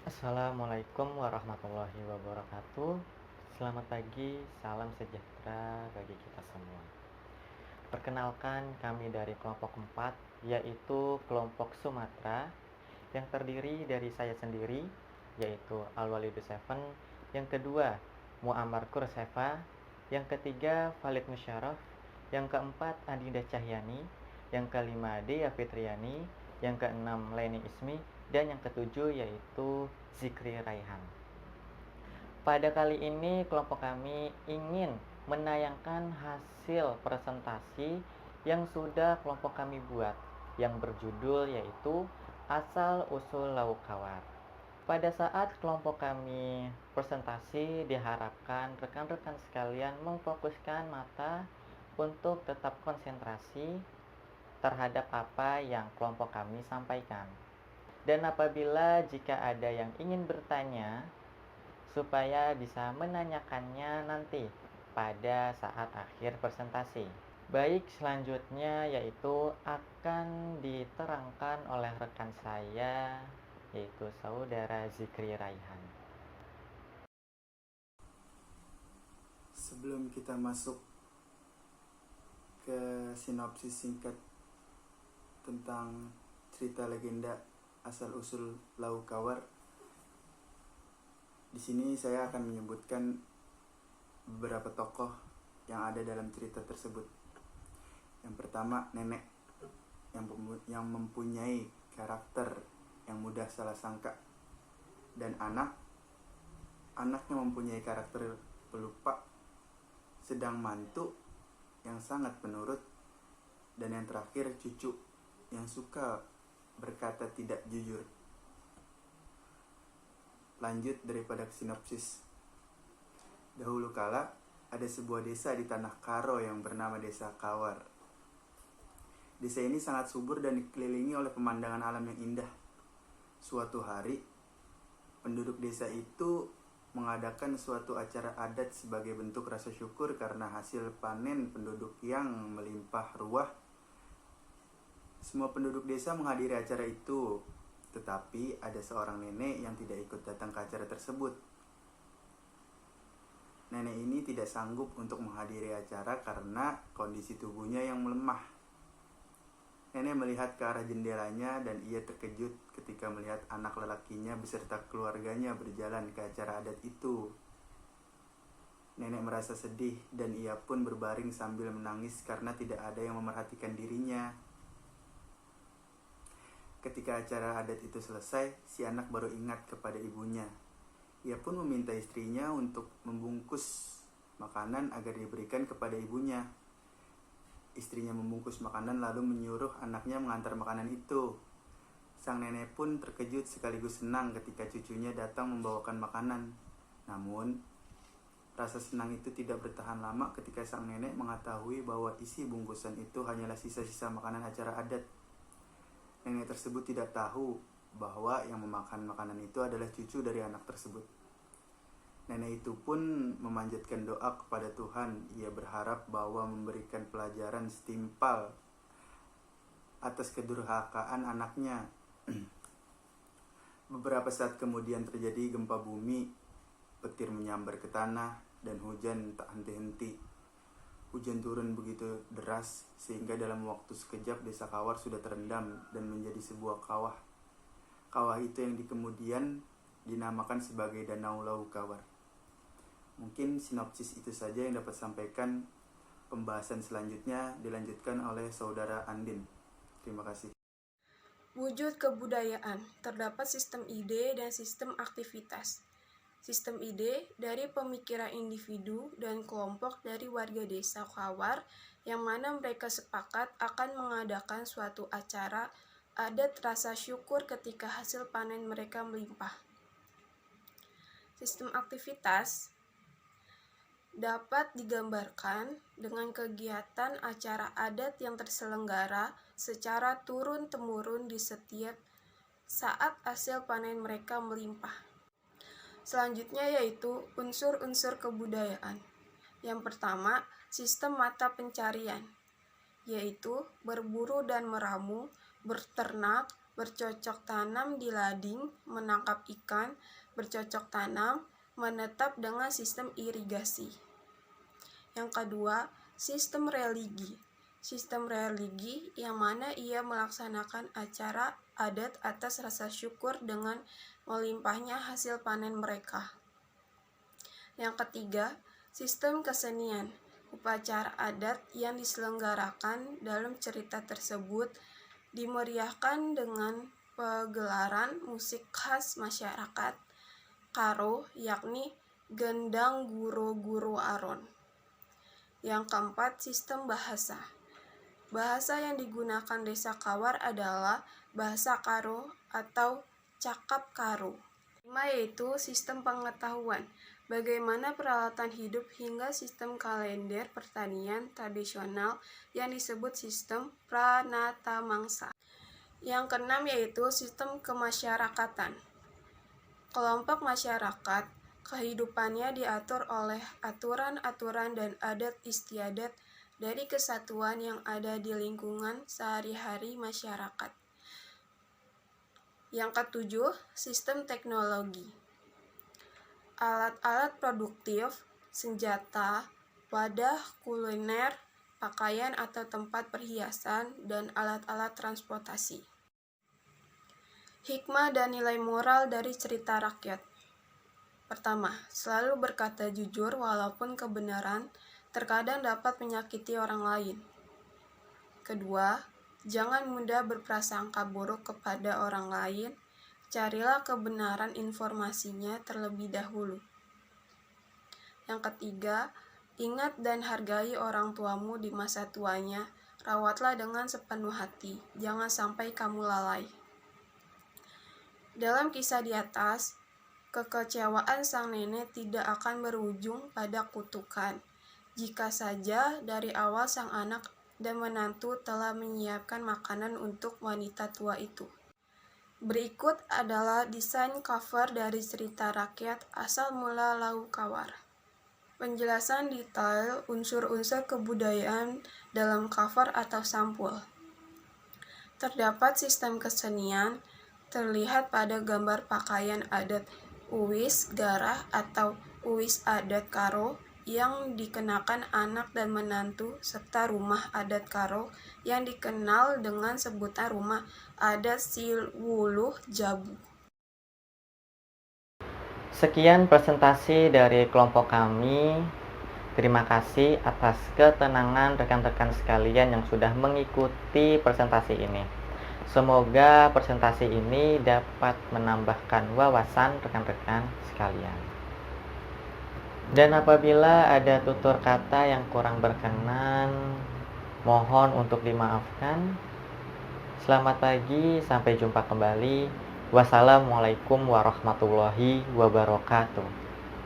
Assalamualaikum warahmatullahi wabarakatuh. Selamat pagi, salam sejahtera bagi kita semua. Perkenalkan, kami dari kelompok 4, yaitu kelompok Sumatera, yang terdiri dari saya sendiri, yaitu Alwalidu Seven, yang kedua Muammar Kurseva, yang ketiga Valid Musyaraf, yang keempat Adinda Cahyani, yang kelima Dea Fitriani, yang keenam Leni Ismi, dan yang ketujuh yaitu Zikri Raihan. Pada kali ini kelompok kami ingin menayangkan hasil presentasi yang sudah kelompok kami buat, yang berjudul yaitu Asal Usul Lauk Kawar. Pada saat kelompok kami presentasi, diharapkan rekan-rekan sekalian memfokuskan mata untuk tetap konsentrasi terhadap apa yang kelompok kami sampaikan. Dan apabila jika ada yang ingin bertanya, supaya bisa menanyakannya nanti pada saat akhir presentasi. Baik, selanjutnya yaitu akan diterangkan oleh rekan saya, yaitu saudara Zikri Raihan. Sebelum kita masuk ke sinopsis singkat tentang cerita legenda asal-usul Lauk Kawar, di sini saya akan menyebutkan beberapa tokoh yang ada dalam cerita tersebut. Yang pertama, nenek yang mempunyai karakter yang mudah salah sangka, dan anaknya mempunyai karakter pelupa, sedang mantu yang sangat penurut, dan yang terakhir cucu yang suka berkata tidak jujur. Lanjut daripada sinopsis. Dahulu kala ada sebuah desa di tanah Karo yang bernama Desa Kawar. Desa ini sangat subur dan dikelilingi oleh pemandangan alam yang indah. Suatu hari, penduduk desa itu mengadakan suatu acara adat sebagai bentuk rasa syukur karena hasil panen penduduk yang melimpah ruah. Semua penduduk desa menghadiri acara itu, tetapi ada seorang nenek yang tidak ikut datang ke acara tersebut. Nenek ini tidak sanggup untuk menghadiri acara karena kondisi tubuhnya yang melemah. Nenek melihat ke arah jendelanya dan ia terkejut ketika melihat anak lelakinya beserta keluarganya berjalan ke acara adat itu. Nenek merasa sedih dan ia pun berbaring sambil menangis karena tidak ada yang memerhatikan dirinya. Ketika acara adat itu selesai, si anak baru ingat kepada ibunya. Ia pun meminta istrinya untuk membungkus makanan agar diberikan kepada ibunya. Istrinya membungkus makanan lalu menyuruh anaknya mengantar makanan itu. Sang nenek pun terkejut sekaligus senang ketika cucunya datang membawakan makanan. Namun, rasa senang itu tidak bertahan lama ketika sang nenek mengetahui bahwa isi bungkusan itu hanyalah sisa-sisa makanan acara adat. Nenek tersebut tidak tahu bahwa yang memakan makanan itu adalah cucu dari anak tersebut. Nenek itu pun memanjatkan doa kepada Tuhan. Ia berharap bahwa memberikan pelajaran setimpal atas kedurhakaan anaknya. Beberapa saat kemudian terjadi gempa bumi, petir menyambar ke tanah, dan hujan tak henti-henti. Hujan turun begitu deras sehingga dalam waktu sekejap Desa Kawar sudah terendam dan menjadi sebuah kawah. Kawah itu yang kemudian dinamakan sebagai Danau Lauk Kawar. Mungkin sinopsis itu saja yang dapat sampaikan. Pembahasan selanjutnya dilanjutkan oleh Saudara Andin. Terima kasih. Wujud kebudayaan, terdapat sistem ide dan sistem aktivitas. Sistem ide dari pemikiran individu dan kelompok dari warga desa Kawar yang mana mereka sepakat akan mengadakan suatu acara adat rasa syukur ketika hasil panen mereka melimpah. Sistem aktivitas dapat digambarkan dengan kegiatan acara adat yang terselenggara secara turun-temurun di setiap saat hasil panen mereka melimpah. Selanjutnya yaitu unsur-unsur kebudayaan. Yang pertama, sistem mata pencarian, yaitu berburu dan meramu, berternak, bercocok tanam di lading, menangkap ikan, bercocok tanam, menetap dengan sistem irigasi. Yang kedua, sistem religi. Sistem religi yang mana ia melaksanakan acara adat atas rasa syukur dengan melimpahnya hasil panen mereka. Yang ketiga, sistem kesenian. Upacara adat yang diselenggarakan dalam cerita tersebut dimeriahkan dengan pegelaran musik khas masyarakat Karo, yakni gendang guro-guro aron. Yang keempat, sistem bahasa. Bahasa yang digunakan Desa Kawar adalah bahasa Karo atau cakap Karo. Kelima yaitu sistem pengetahuan. Bagaimana peralatan hidup hingga sistem kalender pertanian tradisional yang disebut sistem Pranatamangsa. Yang keenam yaitu sistem kemasyarakatan. Kelompok masyarakat, kehidupannya diatur oleh aturan-aturan dan adat istiadat dari kesatuan yang ada di lingkungan sehari-hari masyarakat. Yang ketujuh, sistem teknologi. Alat-alat produktif, senjata, wadah kuliner, pakaian atau tempat perhiasan, dan alat-alat transportasi. Hikmah dan nilai moral dari cerita rakyat. Pertama, selalu berkata jujur walaupun kebenaran terkadang dapat menyakiti orang lain. Kedua, jangan mudah berprasangka buruk kepada orang lain. Carilah kebenaran informasinya terlebih dahulu. Yang ketiga, ingat dan hargai orang tuamu di masa tuanya. Rawatlah dengan sepenuh hati. Jangan sampai kamu lalai. Dalam kisah di atas, kekecewaan sang nenek tidak akan berujung pada kutukan. Jika saja dari awal sang anak dan menantu telah menyiapkan makanan untuk wanita tua itu. Berikut adalah desain cover dari cerita rakyat asal mula Lau Kawar. Penjelasan detail unsur-unsur kebudayaan dalam cover atau sampul. Terdapat sistem kesenian terlihat pada gambar pakaian adat Uwis Garah atau Uwis adat Karo yang dikenakan anak dan menantu, serta rumah adat Karo yang dikenal dengan sebutan rumah adat Silwuluh Jabu. Sekian presentasi dari kelompok kami. Terima kasih atas ketenangan rekan-rekan sekalian yang sudah mengikuti presentasi ini. Semoga presentasi ini dapat menambahkan wawasan rekan-rekan sekalian. Dan apabila ada tutur kata yang kurang berkenan, mohon untuk dimaafkan. Selamat pagi, sampai jumpa kembali. Wassalamualaikum warahmatullahi wabarakatuh.